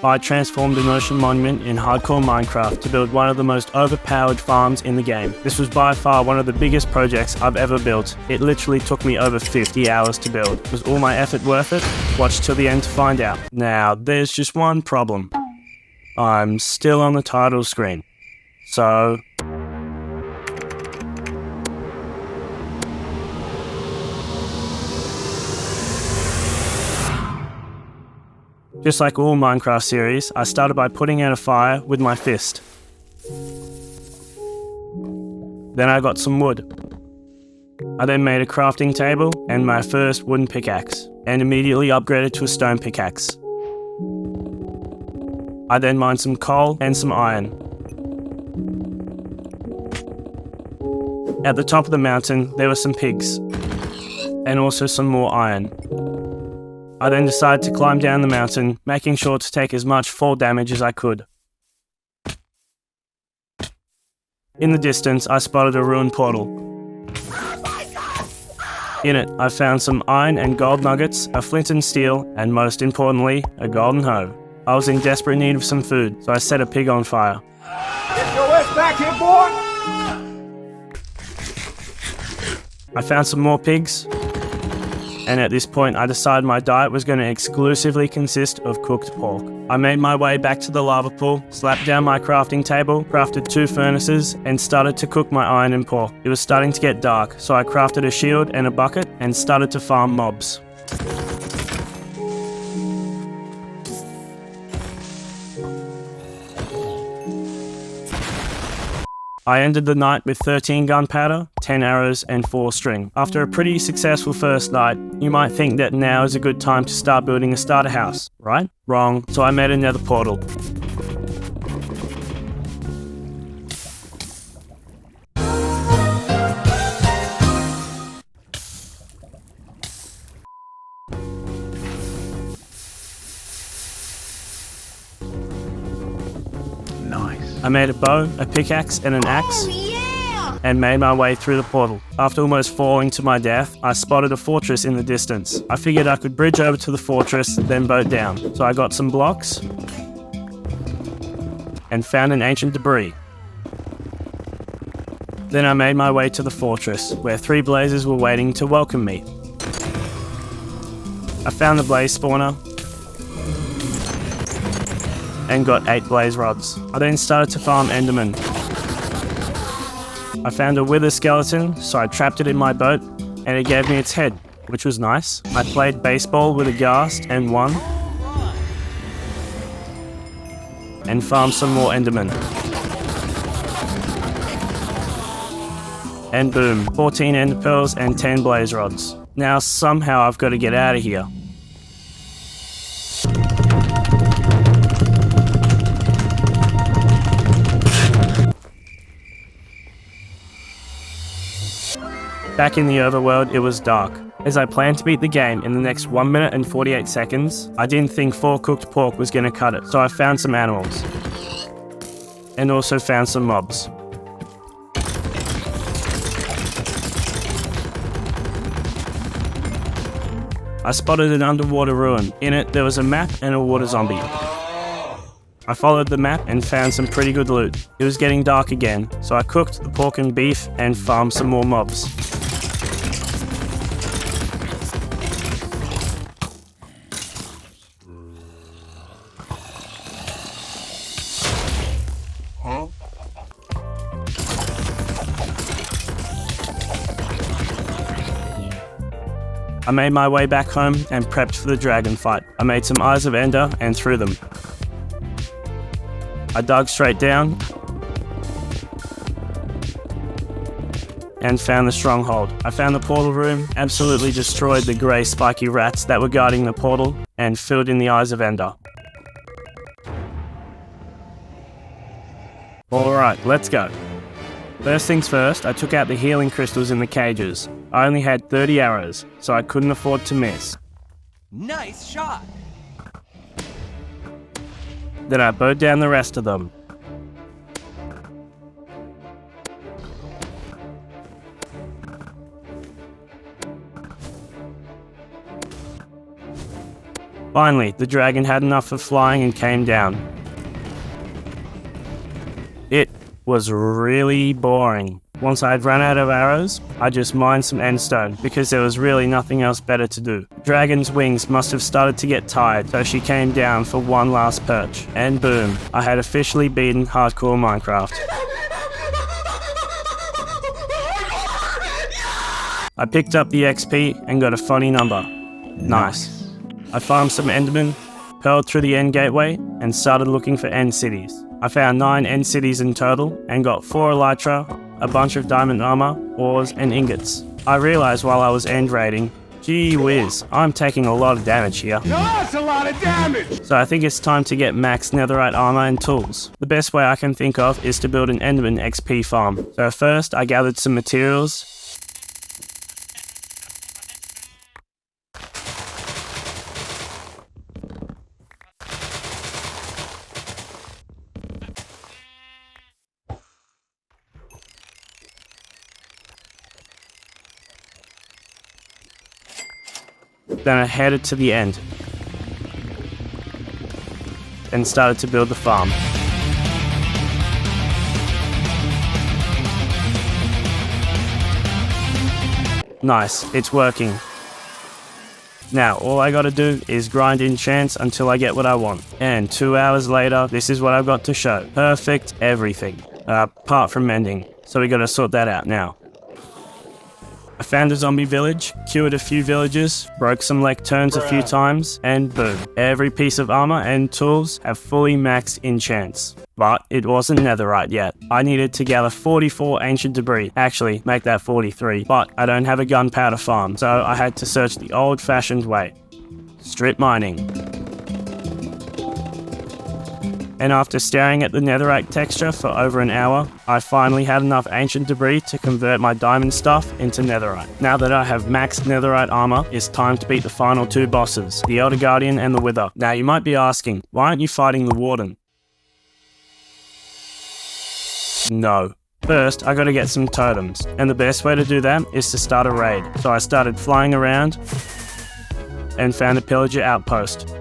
I transformed an ocean monument in hardcore Minecraft to build one of the most overpowered farms in the game. This was by far one of the biggest projects I've ever built. It literally took me over 50 hours to build. Was all my effort worth it? Watch till the end to find out. Now, there's just one problem. I'm still on the title screen. So... just like all Minecraft series, I started by putting out a fire with my fist. Then I got some wood. I then made a crafting table and my first wooden pickaxe, and immediately upgraded to a stone pickaxe. I then mined some coal and some iron. At the top of the mountain, there were some pigs, and also some more iron. I then decided to climb down the mountain, making sure to take as much fall damage as I could. In the distance, I spotted a ruined portal. In it, I found some iron and gold nuggets, a flint and steel, and most importantly, a golden hoe. I was in desperate need of some food, so I set a pig on fire. Get your ass back here, boy! I found some more pigs, and at this point I decided my diet was going to exclusively consist of cooked pork. I made my way back to the lava pool, slapped down my crafting table, crafted 2 furnaces, and started to cook my iron and pork. It was starting to get dark, so I crafted a shield and a bucket and started to farm mobs. I ended the night with 13 gunpowder, 10 arrows, and 4 string. After a pretty successful first night, you might think that now is a good time to start building a starter house, right? Wrong, so I made another portal. I made a bow, a pickaxe, and an axe, and made my way through the portal. After almost falling to my death, I spotted a fortress in the distance. I figured I could bridge over to the fortress, then boat down. So I got some blocks, and found an ancient debris. Then I made my way to the fortress, where 3 blazes were waiting to welcome me. I found the blaze spawner, and got 8 blaze rods. I then started to farm endermen. I found a wither skeleton, so I trapped it in my boat, and it gave me its head, which was nice. I played baseball with a ghast and won, and farmed some more endermen. And boom, 14 ender pearls and 10 blaze rods. Now somehow I've got to get out of here. Back in the overworld, it was dark. As I planned to beat the game in the next 1 minute and 48 seconds, I didn't think 4 cooked pork was going to cut it, so I found some animals. And also found some mobs. I spotted an underwater ruin. In it, there was a map and a water zombie. I followed the map and found some pretty good loot. It was getting dark again, so I cooked the pork and beef and farmed some more mobs. I made my way back home and prepped for the dragon fight. I made some eyes of ender and threw them. I dug straight down and found the stronghold. I found the portal room, absolutely destroyed the grey spiky rats that were guarding the portal, and filled in the eyes of ender. Alright, let's go. First things first, I took out the healing crystals in the cages. I only had 30 arrows, so I couldn't afford to miss. Nice shot! Then I bowed down the rest of them. Finally, the dragon had enough of flying and came down. It was really boring. Once I had run out of arrows, I just mined some endstone because there was really nothing else better to do. Dragon's wings must have started to get tired, so she came down for one last perch. And boom, I had officially beaten hardcore Minecraft. I picked up the XP and got a funny number. Nice. I farmed some endermen, pearled through the end gateway, and started looking for end cities. I found 9 end cities in total and got 4 elytra, a bunch of diamond armor, ores, and ingots. I realized while I was end raiding, gee whiz, I'm taking a lot of damage here. That's a lot of damage! So I think it's time to get max netherite armor and tools. The best way I can think of is to build an enderman XP farm. So first I gathered some materials, then I headed to the end and started to build the farm. Nice, it's working. Now all I gotta do is grind enchants until I get what I want. And 2 hours later, this is what I've got to show. Perfect everything, apart from mending. So we gotta sort that out now. I found a zombie village, cured a few villagers, broke some lecterns a few times, and boom. Every piece of armor and tools have fully maxed enchants. But it wasn't netherite yet. I needed to gather 44 ancient debris. Actually, make that 43. But I don't have a gunpowder farm, so I had to search the old-fashioned way. Strip mining. And after staring at the netherite texture for over an hour, I finally had enough ancient debris to convert my diamond stuff into netherite. Now that I have maxed netherite armor, it's time to beat the final 2 bosses, the Elder Guardian and the Wither. Now you might be asking, why aren't you fighting the Warden? No. First, I gotta get some totems, and the best way to do that is to start a raid. So I started flying around and found a pillager outpost.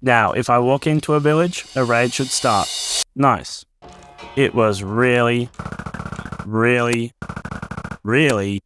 Now, if I walk into a village, a raid should start. Nice. It was really, really, really,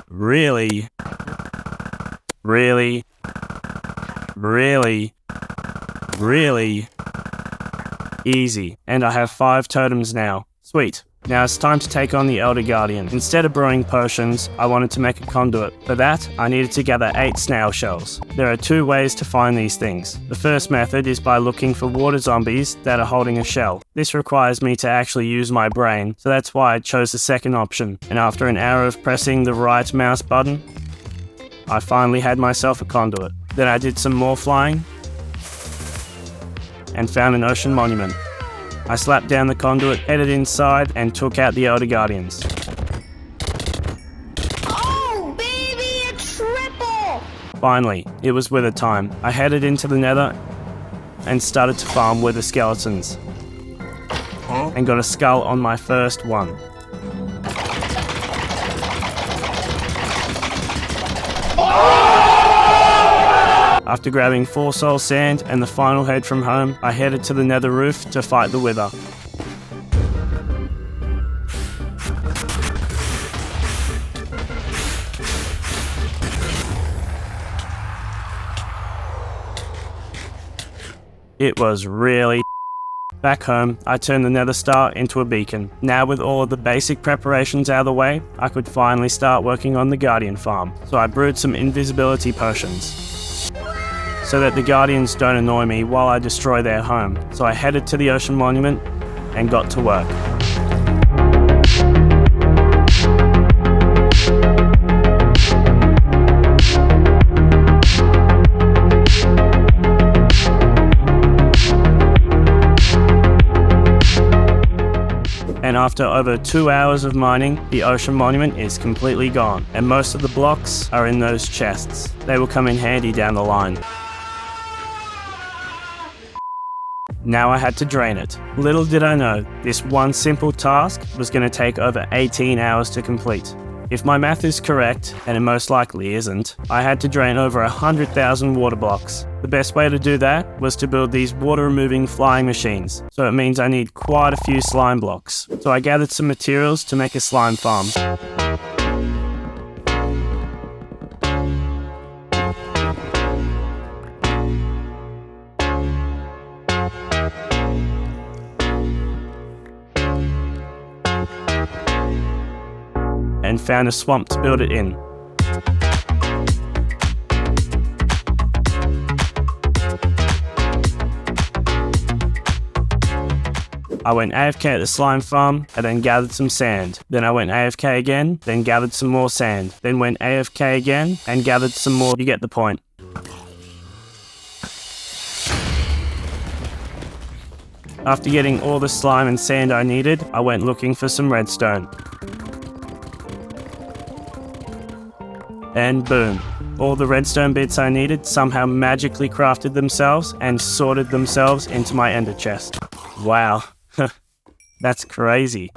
really, really, really, really easy. And I have 5 totems now. Sweet. Now it's time to take on the Elder Guardian. Instead of brewing potions, I wanted to make a conduit. For that, I needed to gather 8 snail shells. There are 2 ways to find these things. The first method is by looking for water zombies that are holding a shell. This requires me to actually use my brain, so that's why I chose the second option. And after an hour of pressing the right mouse button, I finally had myself a conduit. Then I did some more flying and found an ocean monument. I slapped down the conduit, headed inside, and took out the Elder Guardians. Oh, baby, a triple! Finally, it was wither time. I headed into the Nether and started to farm wither skeletons. And got a skull on my first one. After grabbing 4 soul sand and the final head from home, I headed to the nether roof to fight the wither. It was really Back home, I turned the nether star into a beacon. Now with all of the basic preparations out of the way, I could finally start working on the Guardian farm. So I brewed some invisibility potions so that the Guardians don't annoy me while I destroy their home. So I headed to the Ocean Monument and got to work. And after over 2 hours of mining, the Ocean Monument is completely gone, and most of the blocks are in those chests. They will come in handy down the line. Now I had to drain it. Little did I know, this one simple task was going to take over 18 hours to complete. If my math is correct, and it most likely isn't, I had to drain over 100,000 water blocks. The best way to do that was to build these water-removing flying machines, so it means I need quite a few slime blocks. So I gathered some materials to make a slime farm. And found a swamp to build it in. I went AFK at the slime farm and then gathered some sand. Then I went AFK again, then gathered some more sand. Then went AFK again and gathered some more. You get the point. After getting all the slime and sand I needed, I went looking for some redstone. And boom, all the redstone bits I needed somehow magically crafted themselves and sorted themselves into my ender chest. Wow, that's crazy.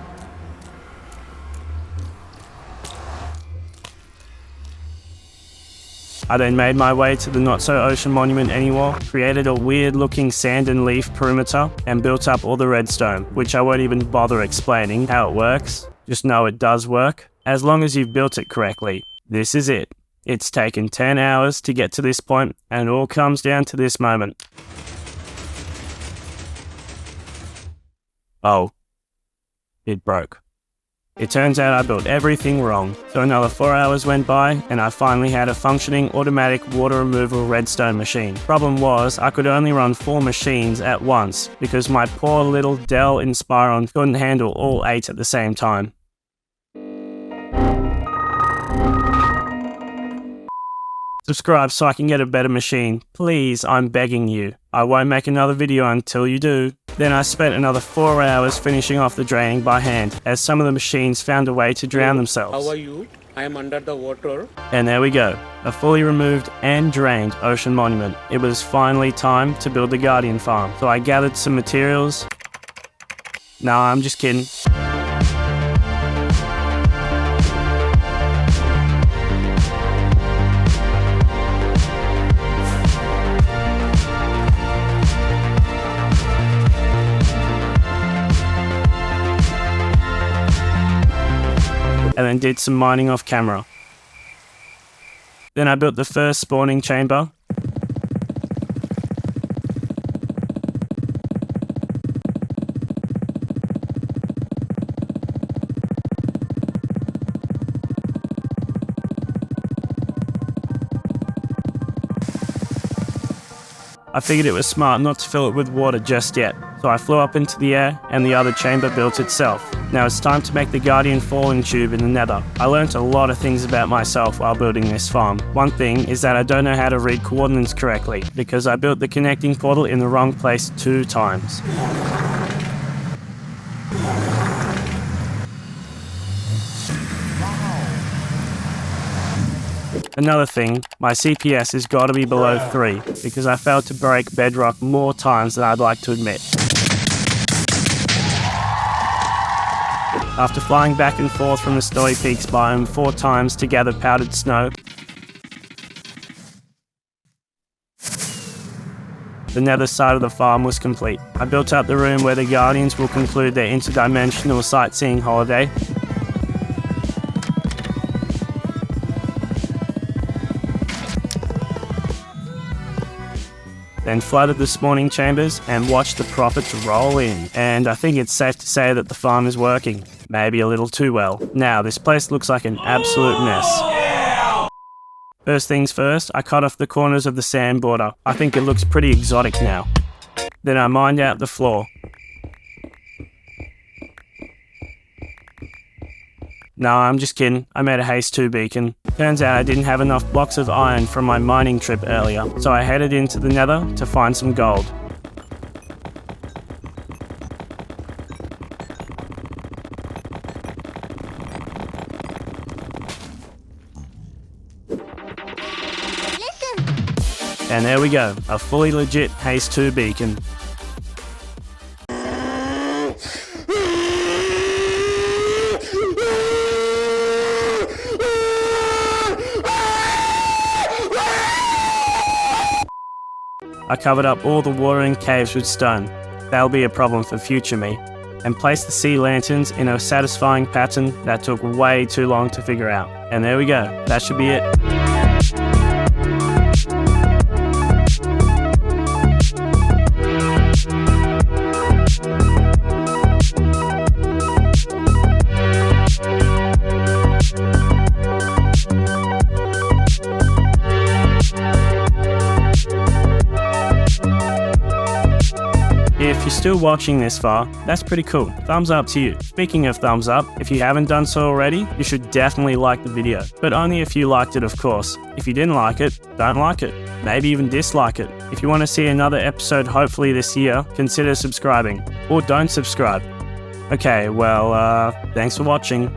I then made my way to the not-so-ocean monument anymore, created a weird-looking sand and leaf perimeter, and built up all the redstone, which I won't even bother explaining how it works. Just know it does work, as long as you've built it correctly. This is it. It's taken 10 hours to get to this point, and it all comes down to this moment. Oh. It broke. It turns out I built everything wrong, so another 4 hours went by, and I finally had a functioning automatic water removal redstone machine. Problem was, I could only run 4 machines at once, because my poor little Dell Inspiron couldn't handle all 8 at the same time. Subscribe so I can get a better machine. Please, I'm begging you. I won't make another video until you do. Then I spent another 4 hours finishing off the draining by hand, as some of the machines found a way to drown themselves. How are you? I am under the water. And there we go. A fully removed and drained ocean monument. It was finally time to build the Guardian farm. So I gathered some materials. No, I'm just kidding. And then did some mining off camera. Then I built the first spawning chamber. I figured it was smart not to fill it with water just yet, so I flew up into the air and the other chamber built itself. Now it's time to make the Guardian falling tube in the Nether. I learnt a lot of things about myself while building this farm. One thing is that I don't know how to read coordinates correctly, because I built the connecting portal in the wrong place 2 times. Another thing, my CPS has got to be below 3, because I failed to break bedrock more times than I'd like to admit. After flying back and forth from the Snowy Peaks biome 4 times to gather powdered snow, the nether side of the farm was complete. I built up the room where the Guardians will conclude their interdimensional sightseeing holiday. Then flooded the spawning chambers and watched the profits roll in. And I think it's safe to say that the farm is working. Maybe a little too well. Now, this place looks like an absolute mess. First things first, I cut off the corners of the sand border. I think it looks pretty exotic now. Then I mined out the floor. No, I'm just kidding. I made a haste 2 beacon. Turns out I didn't have enough blocks of iron from my mining trip earlier, so I headed into the Nether to find some gold. And there we go, a fully legit haste 2 beacon. I covered up all the watering caves with stone. That'll be a problem for future me. And placed the sea lanterns in a satisfying pattern that took way too long to figure out. And there we go, that should be it. If you're still watching this far, that's pretty cool. Thumbs up to you. Speaking of thumbs up, if you haven't done so already, you should definitely like the video. But only if you liked it, of course. If you didn't like it, don't like it. Maybe even dislike it. If you want to see another episode hopefully this year, consider subscribing. Or don't subscribe. Okay, well, thanks for watching.